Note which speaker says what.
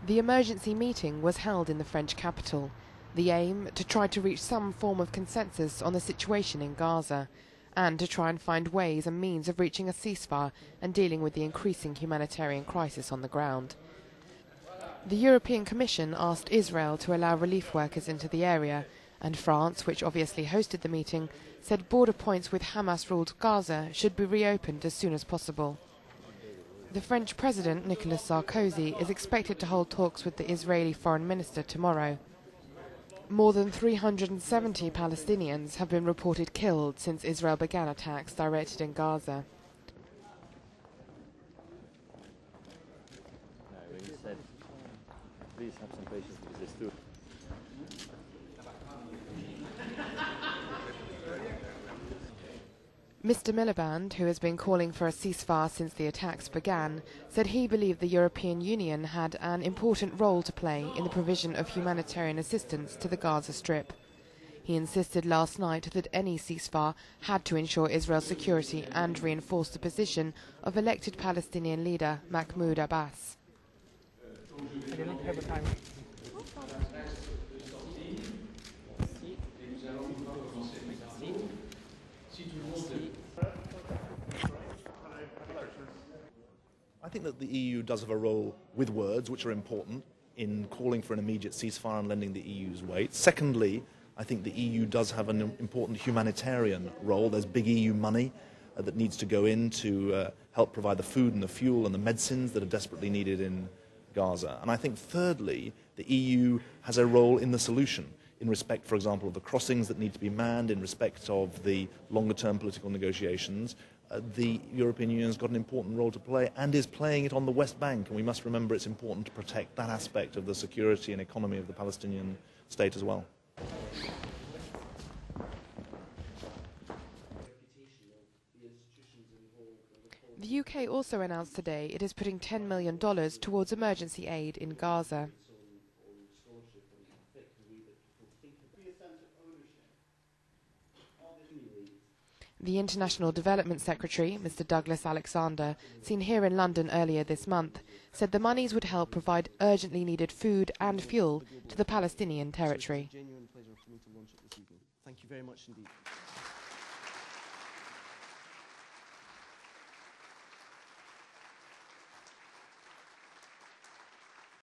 Speaker 1: The emergency meeting was held in the French capital. The aim, to try to reach some form of consensus on the situation in Gaza, and to try and find ways and means of reaching a ceasefire and dealing with the increasing humanitarian crisis on the ground. The European Commission asked Israel to allow relief workers into the area, and France, which obviously hosted the meeting, said border points with Hamas-ruled Gaza should be reopened as soon as possible. The French President, Nicolas Sarkozy, is expected to hold talks with the Israeli Foreign Minister tomorrow. More than 370 Palestinians have been reported killed since Israel began attacks directed in Gaza.
Speaker 2: Please have some patience with this too.
Speaker 1: Mr. Miliband, who has been calling for a ceasefire since the attacks began, said he believed the European Union had an important role to play in the provision of humanitarian assistance to the Gaza Strip. He insisted last night that any ceasefire had to ensure Israel's security and reinforce the position of elected Palestinian leader Mahmoud Abbas.
Speaker 3: I do not have a time.
Speaker 4: I think that the EU does have a role with words, which are important, in calling for an immediate ceasefire and lending the EU's weight. Secondly, I think the EU does have an important humanitarian role. There's big EU money that needs to go in to help provide the food and the fuel and the medicines that are desperately needed in Gaza. And I think thirdly, the EU has a role in the solution, in respect, for example, of the crossings that need to be manned, in respect of the longer-term political negotiations. The European Union has got an important role to play and is playing it on the West Bank, and we must remember it's important to protect that aspect of the security and economy of the Palestinian state as well.
Speaker 1: The UK also announced today it is putting $10 million towards emergency aid in Gaza. The International Development Secretary, Mr. Douglas Alexander, seen here in London earlier this month, said the monies would help provide urgently needed food and fuel to the Palestinian territory.
Speaker 5: It's a genuine pleasure for me to launch it this evening. Thank you very much indeed.